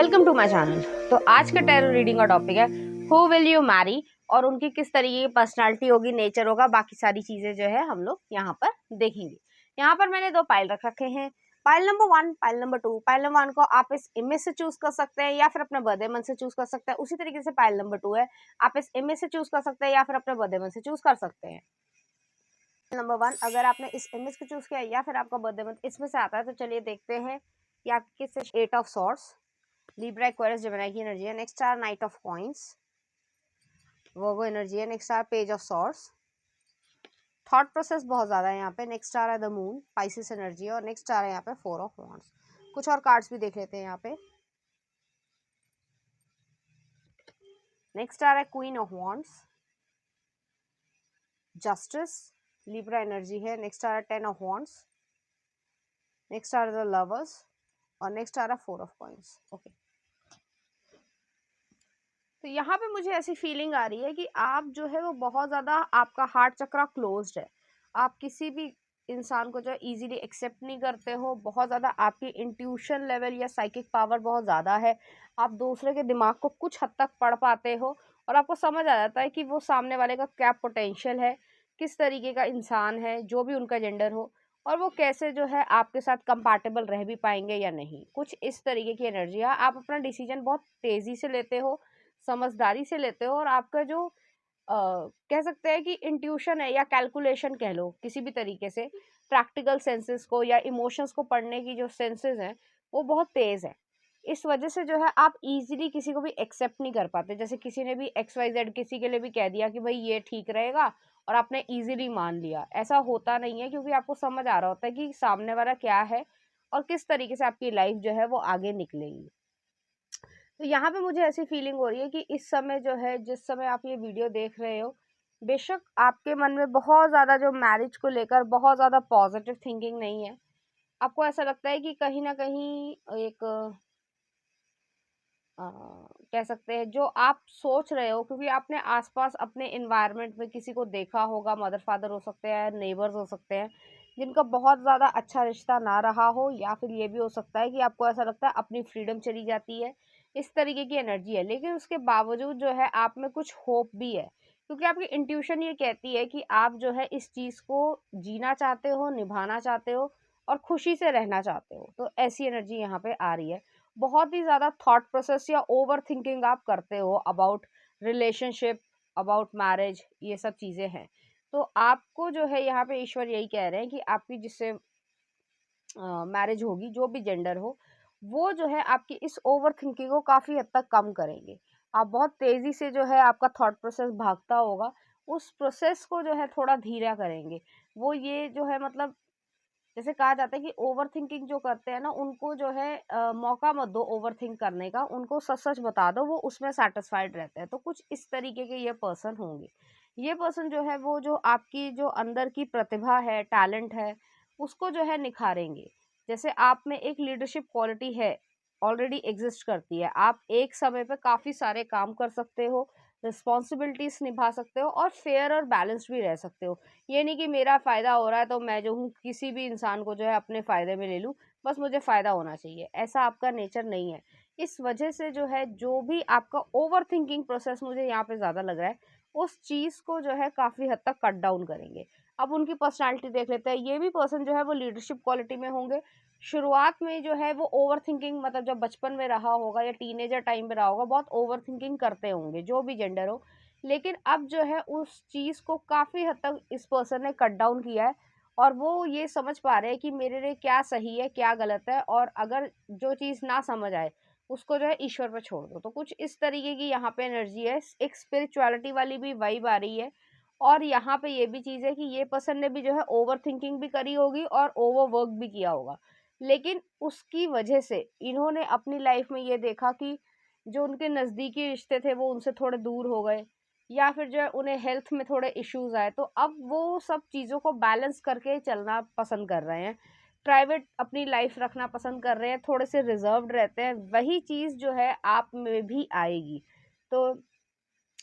Welcome to my channel. तो आज का टैरो रीडिंग का टॉपिक है हु विल यू मैरी, और उनकी किस तरीके की पर्सनालिटी होगी, नेचर होगा, बाकी सारी चीजें जो है हम लोग यहाँ पर देखेंगे। यहाँ पर मैंने दो पाइल रख रखे हैं, pile number 1, pile number 2। Pile number 1 को आप इस इमेज से चूज कर सकते हैं या फिर अपने बर्थडे मंथ से चूज कर सकते हैं। उसी तरीके से पाइल नंबर 2 है, आप इस इमेज से चूज कर सकते हैं या फिर अपने बर्थडे मंथ से चूज कर सकते हैं। नंबर 1, अगर आपने इस इमेज को चूज किया या फिर आपका बर्थडे मंथ इसमें से आता है, तो चलिए देखते हैं कि आपकी किस 8 of swords, Libra, Aquarius, Gemini की एनर्जी है। Next are knight of coins, Virgo energy है। Next are page of swords, thought process बहुत ज्यादा है यहाँ पे। नेक्स्ट आर है द मून, पाइसिस एनर्जी है। और नेक्स्ट आर है यहाँ पे 4 ऑफ वॉन्ड्स। कुछ और कार्ड्स भी देख लेते हैं यहाँ पे। नेक्स्ट आर है queen of wands, justice, Libra energy है। नेक्स्ट आर है 10 ऑफ वॉन्ड्स। नेक्स्ट आर द लवर्स और नेक्स्ट आर है 4 ऑफ कॉइंस। ओके, तो यहाँ पे मुझे ऐसी फीलिंग आ रही है कि आप जो है वो बहुत ज़्यादा, आपका हार्ट चक्रा क्लोज्ड है। आप किसी भी इंसान को जो इजीली एक्सेप्ट नहीं करते हो। बहुत ज़्यादा आपकी इंट्यूशन लेवल या साइकिक पावर बहुत ज़्यादा है। आप दूसरे के दिमाग को कुछ हद तक पढ़ पाते हो और आपको समझ आ जाता है कि वो सामने वाले का क्या पोटेंशियल है, किस तरीके का इंसान है, जो भी उनका जेंडर हो, और वो कैसे जो है आपके साथ कंपैटिबल रह भी पाएंगे या नहीं। कुछ इस तरीके की एनर्जी है। आप अपना डिसीजन बहुत तेज़ी से लेते हो, समझदारी से लेते हो, और आपका जो कह सकते हैं कि इंट्यूशन है या कैलकुलेशन कह लो, किसी भी तरीके से प्रैक्टिकल सेंसेस को या इमोशंस को पढ़ने की जो सेंसेस हैं वो बहुत तेज है। इस वजह से जो है आप इजीली किसी को भी एक्सेप्ट नहीं कर पाते। जैसे किसी ने भी XYZ किसी के लिए भी कह दिया कि भाई ये ठीक रहेगा और आपने इजीली मान लिया, ऐसा होता नहीं है, क्योंकि आपको समझ आ रहा होता है कि सामने वाला क्या है और किस तरीके से आपकी लाइफ जो है वो आगे निकलेगी। तो यहाँ पे मुझे ऐसी फीलिंग हो रही है कि इस समय जो है, जिस समय आप ये वीडियो देख रहे हो, बेशक आपके मन में बहुत ज़्यादा जो मैरिज को लेकर बहुत ज़्यादा पॉजिटिव थिंकिंग नहीं है। आपको ऐसा लगता है कि कहीं ना कहीं एक कह सकते हैं जो आप सोच रहे हो, क्योंकि आपने आसपास अपने इन्वायरमेंट में किसी को देखा होगा, मदर फादर हो सकते हैं, नेबर्स हो सकते हैं, जिनका बहुत ज़्यादा अच्छा रिश्ता ना रहा हो, या फिर ये भी हो सकता है कि आपको ऐसा लगता है अपनी फ्रीडम चली जाती है। इस तरीके की एनर्जी है, लेकिन उसके बावजूद जो है आप में कुछ होप भी है, क्योंकि आपकी इंट्यूशन ये कहती है कि आप जो है इस चीज़ को जीना चाहते हो, निभाना चाहते हो और खुशी से रहना चाहते हो। तो ऐसी एनर्जी यहाँ पे आ रही है। बहुत ही ज़्यादा थॉट प्रोसेस या ओवर थिंकिंग आप करते हो अबाउट रिलेशनशिप, अबाउट मैरिज, ये सब चीज़ें हैं। तो आपको जो है यहाँ पे ईश्वर यही कह रहे हैं कि आपकी जिससे मैरिज होगी, जो भी जेंडर हो, वो जो है आपकी इस ओवर थिंकिंग को काफ़ी हद तक कम करेंगे। आप बहुत तेज़ी से जो है आपका थॉट प्रोसेस भागता होगा, उस प्रोसेस को जो है थोड़ा धीरा करेंगे। वो ये जो है मतलब, जैसे कहा जाता है कि ओवर थिंकिंग जो करते हैं ना, उनको जो है मौका मत दो ओवर थिंक करने का, उनको सच सच बता दो, वो उसमें सेटिस्फाइड रहते हैं। तो कुछ इस तरीके के ये पर्सन होंगे। ये पर्सन जो है वो जो आपकी जो अंदर की प्रतिभा है, टैलेंट है, उसको जो है निखारेंगे। जैसे आप में एक लीडरशिप क्वालिटी है, ऑलरेडी एग्जिस्ट करती है। आप एक समय पे काफ़ी सारे काम कर सकते हो, रिस्पॉन्सिबिलिटीज निभा सकते हो और फेयर और बैलेंस्ड भी रह सकते हो। ये नहीं कि मेरा फ़ायदा हो रहा है तो मैं जो हूँ किसी भी इंसान को जो है अपने फ़ायदे में ले लूँ, बस मुझे फ़ायदा होना चाहिए, ऐसा आपका नेचर नहीं है। इस वजह से जो है, जो भी आपका ओवर थिंकिंग प्रोसेस मुझे यहाँ पे ज़्यादा लग रहा है, उस चीज़ को जो है काफ़ी हद तक कट डाउन करेंगे। अब उनकी पर्सनैलिटी देख लेते हैं। ये भी पर्सन जो है वो लीडरशिप क्वालिटी में होंगे। शुरुआत में जो है वो ओवर थिंकिंग, मतलब जब बचपन में रहा होगा या टीनेजर टाइम में रहा होगा, बहुत ओवर थिंकिंग करते होंगे, जो भी जेंडर हो। लेकिन अब जो है उस चीज़ को काफ़ी हद तक इस पर्सन ने कट डाउन किया है, और वो ये समझ पा रहे हैं कि मेरे लिए क्या सही है, क्या गलत है, और अगर जो चीज़ ना समझ आए उसको जो है ईश्वर पे छोड़ दो। तो कुछ इस तरीके की यहाँ पे एनर्जी है। एक स्पिरिचुअलिटी वाली भी वाइब आ रही है। और यहाँ पे ये भी चीज़ है कि ये पर्सन ने भी जो है ओवर थिंकिंग भी करी होगी और ओवर वर्क भी किया होगा, लेकिन उसकी वजह से इन्होंने अपनी लाइफ में ये देखा कि जो उनके नज़दीकी रिश्ते थे वो उनसे थोड़े दूर हो गए, या फिर जो है उन्हें हेल्थ में थोड़े इश्यूज आए, तो अब वो सब चीज़ों को बैलेंस करके चलना पसंद कर रहे हैं। प्राइवेट अपनी लाइफ रखना पसंद कर रहे हैं, थोड़े से रिजर्व्ड रहते हैं। वही चीज़ जो है आप में भी आएगी। तो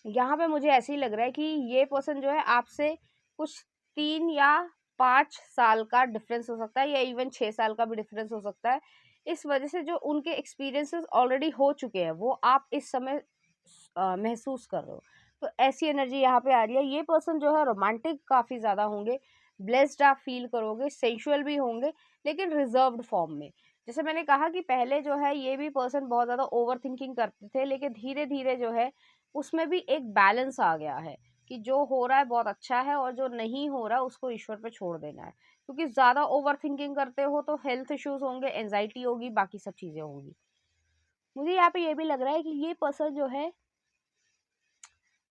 यहाँ पे मुझे ऐसे ही लग रहा है कि ये पर्सन जो है आपसे कुछ 3 या 5 साल का डिफरेंस हो सकता है, या इवन 6 साल का भी डिफरेंस हो सकता है। इस वजह से जो उनके एक्सपीरियंसेस ऑलरेडी हो चुके हैं वो आप इस समय महसूस कर रहे हो। तो ऐसी एनर्जी यहाँ पे आ रही है। ये पर्सन जो है रोमांटिक काफ़ी ज़्यादा होंगे, ब्लेस्ड आप फील करोगे, सेंशुअल भी होंगे, लेकिन रिजर्व्ड फॉर्म में। जैसे मैंने कहा कि पहले जो है ये भी पर्सन बहुत ज़्यादा ओवर थिंकिंग करते थे, लेकिन धीरे धीरे जो है उसमें भी एक बैलेंस आ गया है कि जो हो रहा है बहुत अच्छा है और जो नहीं हो रहा है उसको ईश्वर पे छोड़ देना है। क्योंकि ज़्यादा ओवर थिंकिंग करते हो तो हेल्थ इश्यूज होंगे, एंजाइटी होगी, बाकी सब चीज़ें होंगी। मुझे यहाँ पे ये भी लग रहा है कि ये पर्सन जो है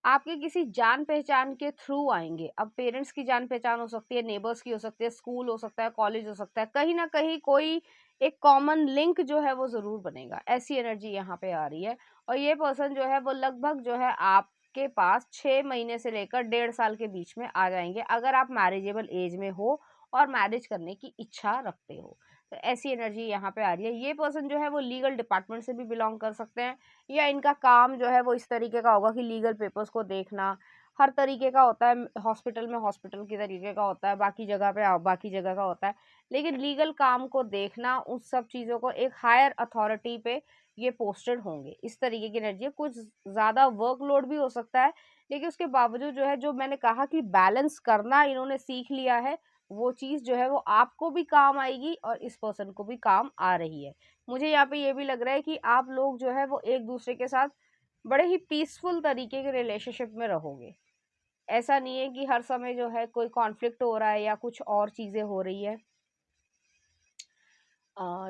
आपके किसी जान पहचान के थ्रू आएंगे। अब पेरेंट्स की जान पहचान हो सकती है, नेबर्स की हो सकती है, स्कूल हो सकता है, कॉलेज हो सकता है, कहीं ना कहीं कोई एक कॉमन लिंक जो है वो जरूर बनेगा। ऐसी एनर्जी यहाँ पे आ रही है। और ये पर्सन जो है वो लगभग जो है आपके पास 6 महीने से लेकर 1.5 साल के बीच में आ जाएंगे, अगर आप मैरिजेबल एज में हो और मैरिज करने की इच्छा रखते हो। तो ऐसी एनर्जी यहाँ पे आ रही है। ये पर्सन जो है वो लीगल डिपार्टमेंट से भी बिलोंग कर सकते हैं, या इनका काम जो है वो इस तरीके का होगा कि लीगल पेपर्स को देखना। हर तरीके का होता है, हॉस्पिटल में हॉस्पिटल की तरीके का होता है, बाकी जगह पे बाकी जगह का होता है, लेकिन लीगल काम को देखना, उस सब चीज़ों को एक हायर अथॉरिटी पे ये पोस्टेड होंगे। इस तरीके की एनर्जी है। कुछ ज़्यादा वर्कलोड भी हो सकता है, लेकिन उसके बावजूद जो है, जो मैंने कहा कि बैलेंस करना इन्होंने सीख लिया है, वो चीज़ जो है वो आपको भी काम आएगी और इस पर्सन को भी काम आ रही है। मुझे यहाँ पे ये भी लग रहा है कि आप लोग जो है वो एक दूसरे के साथ बड़े ही पीसफुल तरीके के रिलेशनशिप में रहोगे। ऐसा नहीं है कि हर समय जो है कोई कॉन्फ्लिक्ट हो रहा है या कुछ और चीज़ें हो रही है।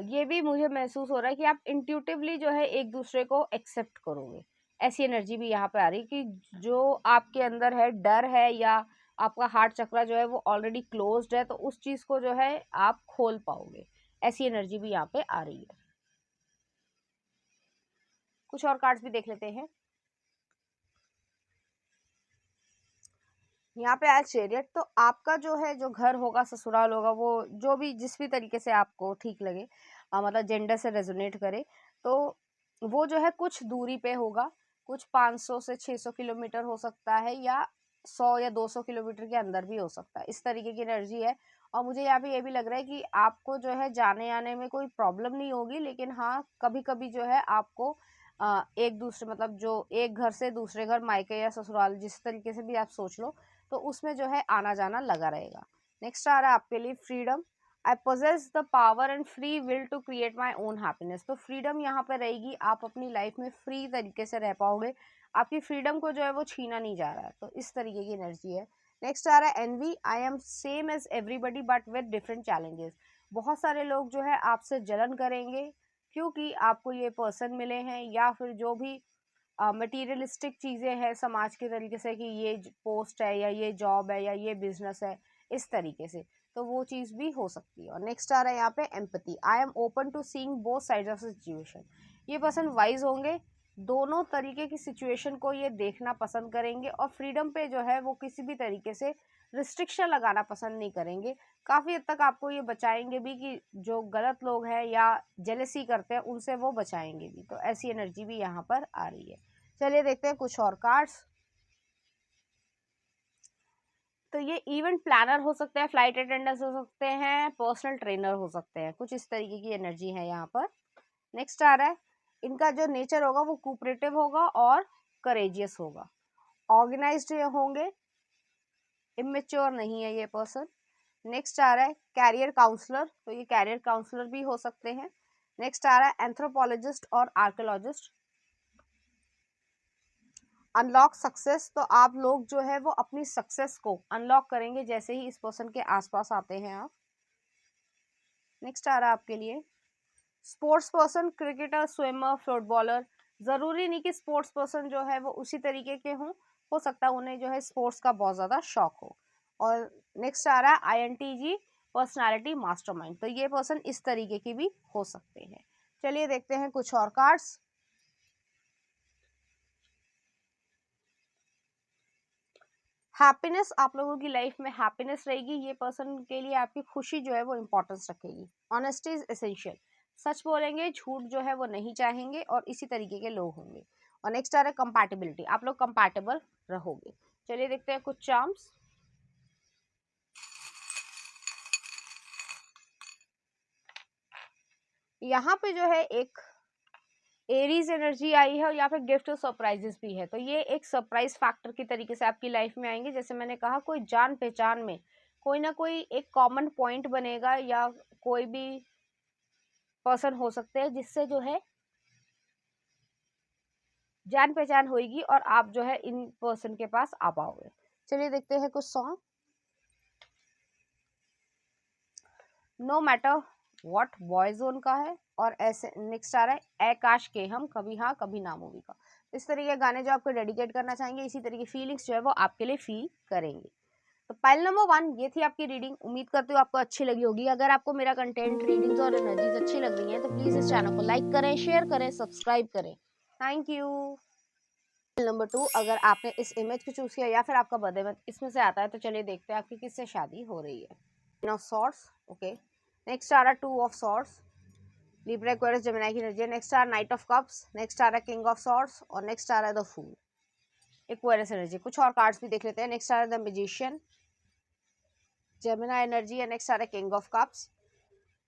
ये भी मुझे महसूस हो रहा है कि आप इंट्यूटिवली जो है एक दूसरे को एक्सेप्ट करोगे। ऐसी एनर्जी भी यहाँ पे आ रही है कि जो आपके अंदर है, डर है, या आपका हार्ट चक्रा जो है वो ऑलरेडी क्लोज्ड है, तो उस चीज़ को जो है आप खोल पाओगे। ऐसी एनर्जी भी यहाँ पे आ रही है। कुछ और कार्ड्स भी देख लेते हैं। यहाँ पे आया चैरियट। तो आपका जो है, जो घर होगा, ससुराल होगा, वो जो भी जिस भी तरीके से आपको ठीक लगे, मतलब जेंडर से रेजोनेट करे, तो वो जो है कुछ दूरी पे होगा। कुछ 500 से 600 किलोमीटर हो सकता है, या 100 या 200 किलोमीटर के अंदर भी हो सकता है। इस तरीके की एनर्जी है। और मुझे यहाँ पे ये भी लग रहा है कि आपको जो है जाने आने में कोई प्रॉब्लम नहीं होगी, लेकिन हाँ, कभी कभी जो है आपको एक दूसरे, मतलब जो एक घर से दूसरे घर, मायके या ससुराल, जिस तरीके से भी आप सोच लो, तो उसमें जो है आना जाना लगा रहेगा। नेक्स्ट आ रहा है आपके लिए freedom. I possess the power and free will to create my own happiness. तो फ्रीडम यहाँ पर रहेगी, आप अपनी लाइफ में फ्री तरीके से रह पाओगे। आपकी फ्रीडम को जो है वो छीना नहीं जा रहा है। तो इस तरीके की एनर्जी है। नेक्स्ट आ रहा है envy. I am same as everybody but with different challenges. बहुत सारे लोग जो है आपसे जलन करेंगे, क्योंकि आपको ये पर्सन मिले हैं, या फिर जो भी मटीरियलिस्टिक चीज़ें हैं समाज के तरीके से, कि ये पोस्ट है, या ये जॉब है, या ये बिजनेस है, इस तरीके से। तो वो चीज़ भी हो सकती है। और नेक्स्ट आ रहा है यहाँ पे empathy. I am open to seeing both sides of situation. ये पर्सन वाइज होंगे, दोनों तरीके की सिचुएशन को ये देखना पसंद करेंगे, और फ्रीडम पे जो है वो किसी भी तरीके से रिस्ट्रिक्शन लगाना पसंद नहीं करेंगे। काफ़ी हद तक आपको ये बचाएंगे भी, कि जो गलत लोग हैं या जेलसी करते हैं उनसे वो बचाएंगे भी। तो ऐसी एनर्जी भी यहाँ पर आ रही है। चलिए देखते हैं कुछ और कार्ड्स। तो ये इवेंट प्लानर हो सकते हैं, फ्लाइट अटेंडेंट्स हो सकते हैं, पर्सनल ट्रेनर हो सकते हैं, कुछ इस तरीके की एनर्जी है यहाँ पर। नेक्स्ट आ रहा है, इनका जो नेचर होगा वो कोऑपरेटिव होगा और करेजियस होगा। ऑर्गेनाइज्ड होंगे, इमेच्योर नहीं है ये पर्सन। नेक्स्ट आ रहा है कैरियर काउंसलर। तो ये कैरियर काउंसलर भी हो सकते हैं। नेक्स्ट आ रहा है एंथ्रोपोलॉजिस्ट और आर्कियोलॉजिस्ट। Unlock success. तो आप लोग जो है वो अपनी सक्सेस को अनलॉक करेंगे जैसे ही इस पर्सन के आसपास आते हैं आप। नेक्स्ट आ रहा है आपके लिए sports person, cricketer, swimmer, footballer. जरूरी नहीं कि स्पोर्ट्स पर्सन जो है वो उसी तरीके के हों, हो सकता है उन्हें जो है स्पोर्ट्स का बहुत ज्यादा शौक हो। और नेक्स्ट आ रहा है INTG, पर्सनालिटी मास्टरमाइंड। तो ये पर्सन इस तरीके की भी हो सकते हैं। चलिए देखते हैं कुछ और कार्ड्स। हैप्पीनेस, आप लोगों की लाइफ में हैप्पीनेस रहेगी। ये पर्सन के लिए आपकी खुशी जो है वो इंपॉर्टेंस रखेगी। Honesty is essential. सच बोलेंगे, झूठ जो है वो नहीं चाहेंगे, और इसी तरीके के लोग होंगे। और नेक्स्ट आ रहा है कंपैटिबिलिटी, आप लोग कंपैटिबल रहोगे। चलिए देखते हैं कुछ चार्म्स। यहाँ पे जो है एक एरीज एनर्जी आई है और यहाँ पे गिफ्ट और सरप्राइजेस भी है। तो ये एक सरप्राइज फैक्टर की तरीके से आपकी लाइफ में आएंगे। जैसे मैंने कहा, कोई जान पहचान में कोई ना कोई एक कॉमन पॉइंट बनेगा, या कोई भी पर्सन हो सकते हैं जिससे जो है जान पहचान होगी और आप जो है इन पर्सन के पास आ पाओगे। चलिए देखते हैं कुछ सॉन्ग। नो मैटर व्हाट बॉयजोन का है, और ऐसे नेक्स्ट आ रहा है आकाश के हम कभी हाँ कभी ना मूवी का। इस तरीके के गाने जो आपको डेडिकेट करना चाहेंगे, इसी तरह की फीलिंग्स जो है वो आपके लिए फील करेंगे। तो पाइल नंबर 1 ये थी आपकी रीडिंग। उम्मीद करती हूँ आपको अच्छी लगी होगी। अगर आपको मेरा कंटेंट, रीडिंग्स और एनर्जीज अच्छी लग रही है तो प्लीज इस चैनल को लाइक करें, शेयर करें, सब्सक्राइब करें। Thank you. नंबर 2, अगर आपने इस इमेज को चूज किया या फिर आपका बर्थडे मंथ इसमें से आता है तो चलिए देखते हैं आपकी किससे शादी हो रही है। Queen of Swords, okay. Next आ रहा है 2 of Swords, Libra Aquarius Gemini की एनर्जी। नेक्स्ट आ रहा नाइट ऑफ कप्स, नेक्स्ट आ रहा है किंग ऑफ Swords, और नेक्स्ट आ रहा है द फूल, एक्वेरियस एनर्जी। कुछ और कार्ड्स भी देख लेते हैं। नेक्स्ट आ रहा है द मैजिशियन, जेमिनी एनर्जी है। नेक्स्ट आ रहा है किंग ऑफ कप्स,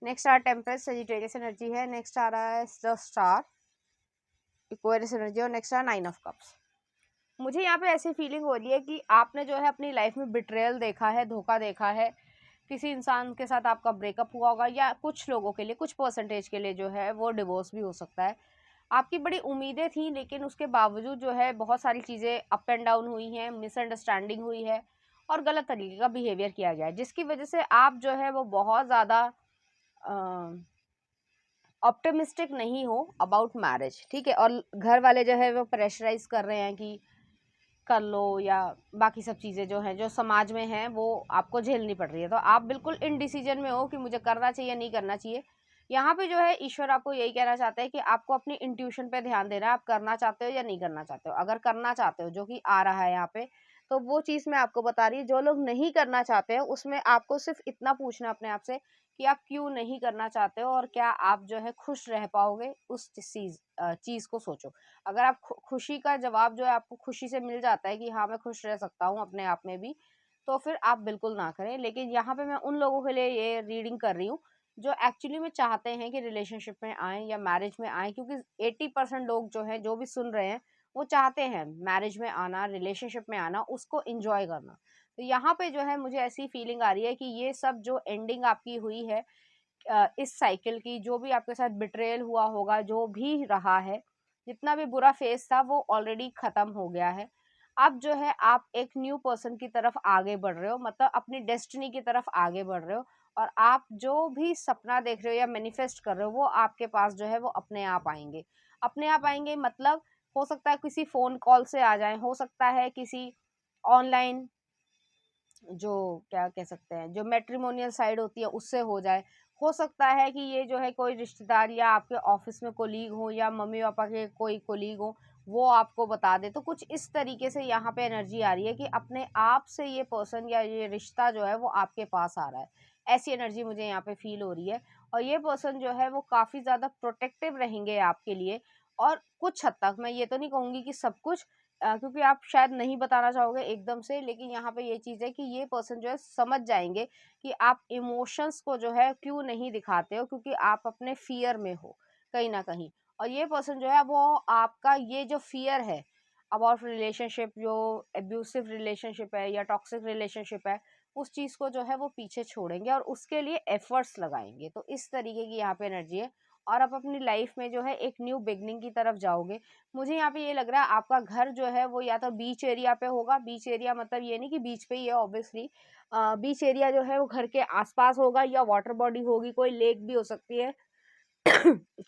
नेक्स्ट आ रहा है टेम्परेस, सजिटेरियस एनर्जी है। नेक्स्ट आ रहा है द स्टार, एक्वेरियस एनर्जी, और नेक्स्ट आ रहा है 9 ऑफ कप्स। मुझे यहाँ पे ऐसी फीलिंग हो रही है कि आपने जो है अपनी लाइफ में बिट्रेयल देखा है, धोखा देखा है, किसी इंसान के साथ आपका ब्रेकअप हुआ होगा, या कुछ लोगों के लिए, कुछ परसेंटेज के लिए जो है वो डिवोर्स भी हो सकता है। आपकी बड़ी उम्मीदें थी, लेकिन उसके बावजूद जो है बहुत सारी चीज़ें अप एंड डाउन हुई हैं, मिसअंडरस्टैंडिंग हुई है और गलत तरीके का बिहेवियर किया गया है, जिसकी वजह से आप जो है वो बहुत ज़्यादा ऑप्टिमिस्टिक नहीं हो अबाउट मैरिज, ठीक है। और घर वाले जो है वो प्रेशराइज कर रहे हैं कि कर लो, या बाकी सब चीज़ें जो हैं जो समाज में हैं वो आपको झेलनी पड़ रही है। तो आप बिल्कुल इनडिसीजन में हो कि मुझे करना चाहिए नहीं करना चाहिए। यहाँ पे जो है ईश्वर आपको यही कहना चाहता है कि आपको अपनी इंट्यूशन पे ध्यान देना है। आप करना चाहते हो या नहीं करना चाहते हो। अगर करना चाहते हो, जो कि आ रहा है यहाँ पे, तो वो चीज़ मैं आपको बता रही हूँ। जो लोग नहीं करना चाहते हैं उसमें आपको सिर्फ इतना पूछना अपने आप से कि आप क्यों नहीं करना चाहते हो, और क्या आप जो है खुश रह पाओगे उस चीज़ को सोचो। अगर आप खुशी का जवाब जो है आपको खुशी से मिल जाता है कि हाँ मैं खुश रह सकता हूँ अपने आप में भी, तो फिर आप बिल्कुल ना करें। लेकिन यहाँ पे मैं उन लोगों के लिए ये रीडिंग कर रही हूँ जो एक्चुअली में चाहते हैं कि रिलेशनशिप में आए या मैरिज में आए, क्योंकि 80% लोग जो हैं, जो भी सुन रहे हैं, वो चाहते हैं मैरिज में आना, रिलेशनशिप में आना, उसको इंजॉय करना। तो यहाँ पे जो है मुझे ऐसी फीलिंग आ रही है कि ये सब जो एंडिंग आपकी हुई है इस साइकिल की, जो भी आपके साथ बिट्रेयल हुआ होगा, जो भी रहा है, जितना भी बुरा फेस था वो ऑलरेडी खत्म हो गया है। अब जो है आप एक न्यू पर्सन की तरफ आगे बढ़ रहे हो, मतलब अपनी डेस्टिनी की तरफ आगे बढ़ रहे हो, और आप जो भी सपना देख रहे हो या मैनिफेस्ट कर रहे हो वो आपके पास जो है वो अपने आप आएंगे। अपने आप आएंगे मतलब हो सकता है किसी फोन कॉल से आ जाए, हो सकता है किसी ऑनलाइन, जो क्या कह सकते हैं, जो मैट्रिमोनियल साइड होती है उससे हो सकता है कि ये जो है कोई रिश्तेदार या आपके ऑफिस में कोलीग हो, या मम्मी पापा के कोई कोलीग हो, वो आपको बता दे। तो कुछ इस तरीके से यहाँ पे एनर्जी आ रही है कि अपने आप से ये पर्सन या ये रिश्ता जो है वो आपके पास आ रहा है। ऐसी एनर्जी मुझे यहाँ पे फील हो रही है। और ये पर्सन जो है वो काफ़ी ज़्यादा प्रोटेक्टिव रहेंगे आपके लिए, और कुछ हद तक, मैं ये तो नहीं कहूँगी कि सब कुछ, क्योंकि आप शायद नहीं बताना चाहोगे एकदम से, लेकिन यहाँ पे ये चीज़ है कि ये पर्सन जो है समझ जाएंगे कि आप इमोशंस को जो है क्यों नहीं दिखाते हो, क्योंकि आप अपने फियर में हो कहीं ना कहीं। और ये पर्सन जो है वो आपका ये जो फियर है अबाउट रिलेशनशिप, जो एब्यूसिव रिलेशनशिप है या टॉक्सिक रिलेशनशिप है, उस चीज़ को जो है वो पीछे छोड़ेंगे और उसके लिए एफर्ट्स लगाएंगे। तो इस तरीके की यहाँ पे एनर्जी है। और आप अपनी लाइफ में जो है एक न्यू बिगनिंग की तरफ जाओगे। मुझे यहाँ पे ये लग रहा है आपका घर जो है वो या तो बीच एरिया पे होगा। बीच एरिया मतलब ये नहीं कि बीच पे ही है ऑब्वियसली, बीच एरिया जो है वो घर के आसपास होगा, या वाटर बॉडी होगी, कोई लेक भी हो सकती है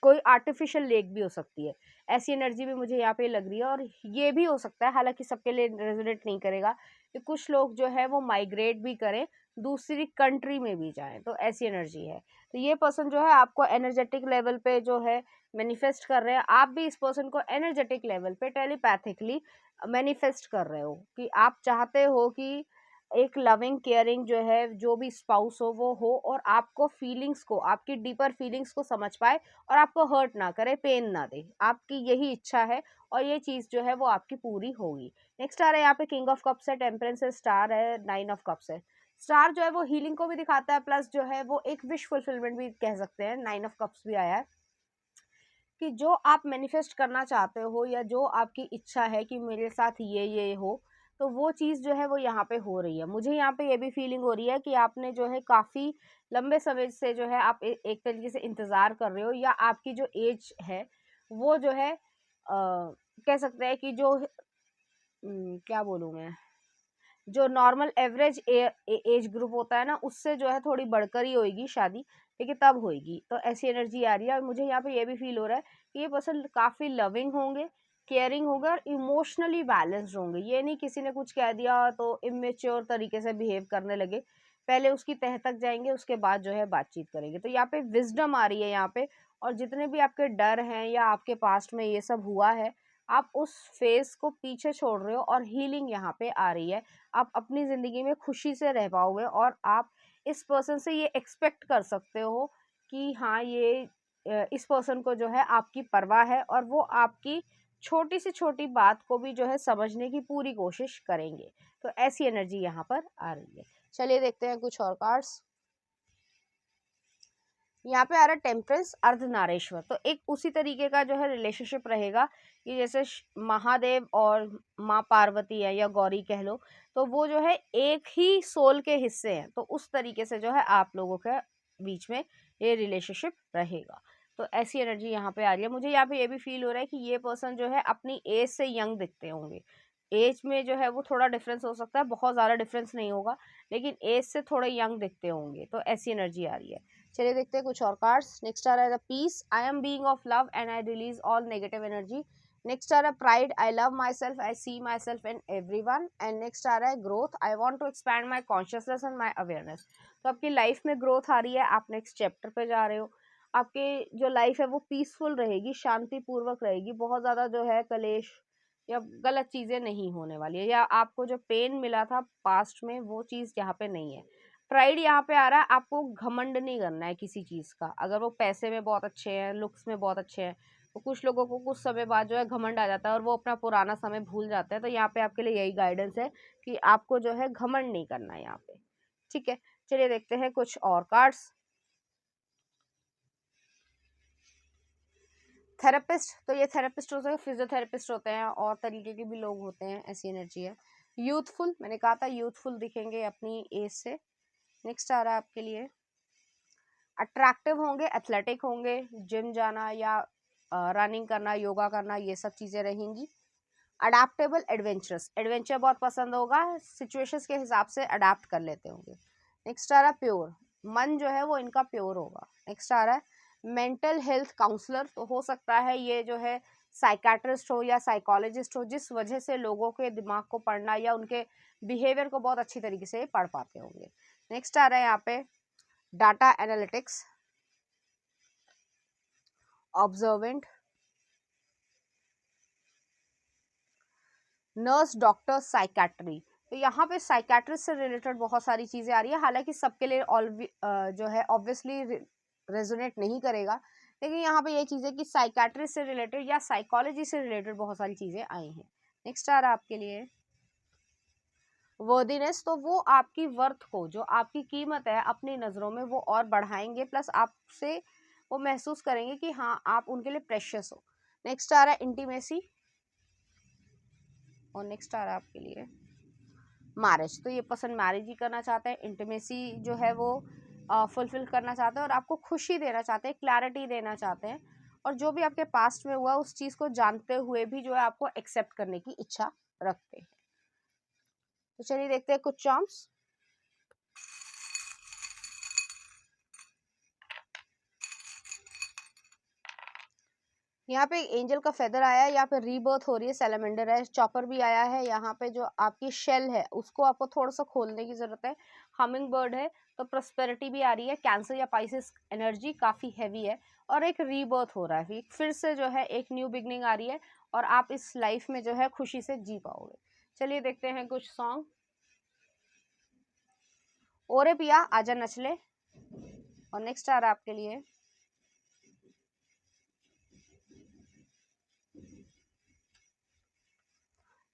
कोई आर्टिफिशियल लेक भी हो सकती है। ऐसी एनर्जी भी मुझे यहाँ पे लग रही है। और ये भी हो सकता है, हालांकि सबके लिए रेजोनेट नहीं करेगा, कि कुछ लोग जो है वो माइग्रेट भी करें, दूसरी कंट्री में भी जाएं। तो ऐसी एनर्जी है। तो ये पर्सन जो है आपको एनर्जेटिक लेवल पे जो है मैनिफेस्ट कर रहे हैं। आप भी इस पर्सन को एनर्जेटिक लेवल पे टेलीपैथिकली मैनिफेस्ट कर रहे हो कि आप चाहते हो कि एक लविंग केयरिंग जो है, जो भी स्पाउस हो वो हो, और आपको फीलिंग्स को, आपकी डीपर फीलिंग्स को समझ पाए और आपको हर्ट ना करे, पेन ना दे। आपकी यही इच्छा है और ये चीज़ जो है वो आपकी पूरी होगी। नेक्स्ट आ रहा है यहाँ पे किंग ऑफ कप्स है, टेम्परेंस है, स्टार है, 9 ऑफ कप्स है। स्टार जो है वो हीलिंग को भी दिखाता है, प्लस जो है वो एक विश फुलफिलमेंट भी कह सकते हैं। 9 ऑफ कप्स भी आया है कि जो आप मैनिफेस्ट करना चाहते हो या जो आपकी इच्छा है कि मेरे साथ ये हो, तो वो चीज़ जो है वो यहाँ पे हो रही है। मुझे यहाँ पे ये भी फीलिंग हो रही है कि आपने जो है काफ़ी लंबे समय से जो है आप एक तरीके से इंतज़ार कर रहे हो, या आपकी जो एज है वो जो है कह सकते हैं कि जो क्या बोलूँ मैं, जो नॉर्मल एवरेज एज ग्रुप होता है ना, उससे जो है थोड़ी बढ़कर ही होएगी शादी, लेकिन तब होएगी। तो ऐसी एनर्जी आ रही है, और मुझे यहाँ पे ये भी फील हो रहा है कि ये पर्सन काफ़ी लविंग होंगे, केयरिंग होंगे और इमोशनली बैलेंस्ड होंगे। ये नहीं किसी ने कुछ कह दिया तो इमेच्योर तरीके से बिहेव करने लगे, पहले उसकी तह तक जाएंगे, उसके बाद जो है बातचीत करेंगे। तो यहाँ पे विजडम आ रही है यहाँ पे, और जितने भी आपके डर हैं या आपके पास्ट में ये सब हुआ है, आप उस फेज को पीछे छोड़ रहे हो और हीलिंग यहाँ पे आ रही है। आप अपनी ज़िंदगी में खुशी से रह पाओगे, और आप इस पर्सन से ये एक्सपेक्ट कर सकते हो कि हाँ, ये इस पर्सन को जो है आपकी परवाह है, और वो आपकी छोटी से छोटी बात को भी जो है समझने की पूरी कोशिश करेंगे। तो ऐसी एनर्जी यहाँ पर आ रही है। चलिए देखते हैं कुछ और कार्ड्स। यहाँ पे आ रहा है टेम्परेंस, अर्धनारीश्वर। तो एक उसी तरीके का जो है रिलेशनशिप रहेगा कि जैसे महादेव और माँ पार्वती है, या गौरी कह लो, तो वो जो है एक ही सोल के हिस्से हैं। तो उस तरीके से जो है आप लोगों के बीच में ये रिलेशनशिप रहेगा। तो ऐसी एनर्जी यहाँ पे आ रही है। मुझे यहाँ पे ये भी फील हो रहा है कि ये पर्सन जो है अपनी एज से यंग दिखते होंगे। एज में जो है वो थोड़ा डिफरेंस हो सकता है, बहुत ज़्यादा डिफरेंस नहीं होगा, लेकिन एज से थोड़े यंग दिखते होंगे। तो ऐसी एनर्जी आ रही है। चलिए देखते हैं कुछ और कार्ड्स। नेक्स्ट आ रहा है peace, I am being of love and I release all negative energy. Next आ रहा है pride, I love myself, I see myself in everyone. And next आ रहा है growth, I want to expand my consciousness and my awareness. तो आपकी life में growth आ रही है, आप नेक्स्ट चैप्टर पे जा रहे हो। आपकी जो लाइफ है वो पीसफुल रहेगी, शांतिपूर्वक रहेगी, बहुत ज़्यादा जो है कलेश या गलत चीज़ें नहीं होने वाली है, या आपको जो पेन मिला था पास्ट में वो चीज़ यहाँ पे नहीं है। प्राइड यहाँ पे आ रहा है, आपको घमंड नहीं करना है किसी चीज़ का। अगर वो पैसे में बहुत अच्छे हैं, लुक्स में बहुत अच्छे हैं, तो कुछ लोगों को कुछ समय बाद जो है घमंड आ जाता है और वो अपना पुराना समय भूल जाते हैं। तो यहाँ पे आपके लिए यही गाइडेंस है कि आपको जो है घमंड नहीं करना है यहाँ पे। ठीक है, चलिए देखते हैं कुछ और कार्ड्स। थेरेपिस्ट, तो ये थेरेपिस्ट होते हैं, फिजियोथेरेपिस्ट होते हैं, और तरीके के भी लोग होते हैं। ऐसी एनर्जी है। यूथफुल, मैंने कहा था यूथफुल दिखेंगे अपनी एज से। नेक्स्ट आ रहा है आपके लिए अट्रैक्टिव होंगे, एथलेटिक होंगे, जिम जाना या रनिंग करना, योगा करना, ये सब चीज़ें रहेंगी। अडेप्टेबल, एडवेंचरस, एडवेंचर बहुत पसंद होगा, सिचुएशंस के हिसाब से अडेप्ट कर लेते होंगे। नेक्स्ट आ रहा है प्योर, मन जो है वो इनका प्योर होगा। नेक्स्ट आ रहा है मेंटल हेल्थ काउंसलर, तो हो सकता है ये जो है साइकाट्रिस्ट हो या साइकोलॉजिस्ट हो, जिस वजह से लोगों के दिमाग को पढ़ना या उनके बिहेवियर को बहुत अच्छी तरीके से पढ़ पाते होंगे। नेक्स्ट आ रहा है यहाँ पे data analytics, observant, nurse, doctor, psychiatry. तो यहाँ पे साइकेट्रिस्ट से रिलेटेड बहुत सारी चीज़ें आ रही है। हालांकि सबके लिए जो है ऑब्वियसली रेजोनेट नहीं करेगा, लेकिन यहाँ पे ये चीज़ है कि साइकेट्रिस्ट से रिलेटेड या साइकोलॉजी से रिलेटेड बहुत सारी चीज़ें आई हैं। नेक्स्ट आ रहा है आपके लिए वर्दीनेस, तो वो आपकी वर्थ को, जो आपकी कीमत है अपनी नज़रों में, वो और बढ़ाएंगे, प्लस आपसे वो महसूस करेंगे कि हाँ, आप उनके लिए प्रेशियस हो। नेक्स्ट आ रहा है इंटीमेसी, और नेक्स्ट आ रहा है आपके लिए मैरिज। तो ये पर्सन मैरिज ही करना चाहते हैं, इंटीमेसी जो है वो फुलफिल करना चाहते हैं, और आपको खुशी देना चाहते हैं, क्लैरिटी देना चाहते हैं, और जो भी आपके पास्ट में हुआ उस चीज़ को जानते हुए भी जो है आपको एक्सेप्ट करने की इच्छा रखते हैं। तो चलिए देखते हैं कुछ चार्म्स। यहाँ पे एंजल का फेदर आया है, यहाँ पे रीबर्थ हो रही है, सैलमेंडर है, चॉपर भी आया है। यहाँ पे जो आपकी शेल है उसको आपको थोड़ा सा खोलने की जरूरत है। हमिंग बर्ड है, तो प्रोस्पेरिटी भी आ रही है। कैंसर या पाइसेस एनर्जी काफी हैवी है, और एक रीबर्थ हो रहा है, फिर से जो है एक न्यू बिगनिंग आ रही है, और आप इस लाइफ में जो है खुशी से जी पाओगे। चलिए देखते हैं कुछ सॉन्ग। ओरे पिया आजा नचले, और नेक्स्ट आ रहा है आपके लिए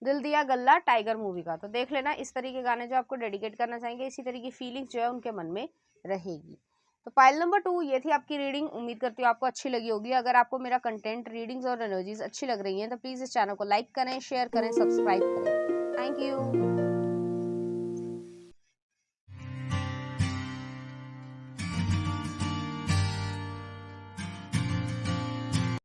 दिल दिया गल्ला टाइगर मूवी का। तो देख लेना, इस तरह के गाने जो आपको डेडिकेट करना चाहेंगे, इसी तरह की फीलिंग्स जो है उनके मन में रहेगी। तो फाइल नंबर 2 ये थी आपकी रीडिंग। उम्मीद करती हूँ आपको अच्छी लगी होगी। अगर आपको मेरा कंटेंट, रीडिंग्स और एनर्जीज अच्छी लग रही हैं तो प्लीज़ इस चैनल को लाइक करें, शेयर करें, सब्सक्राइब करें। Thank you.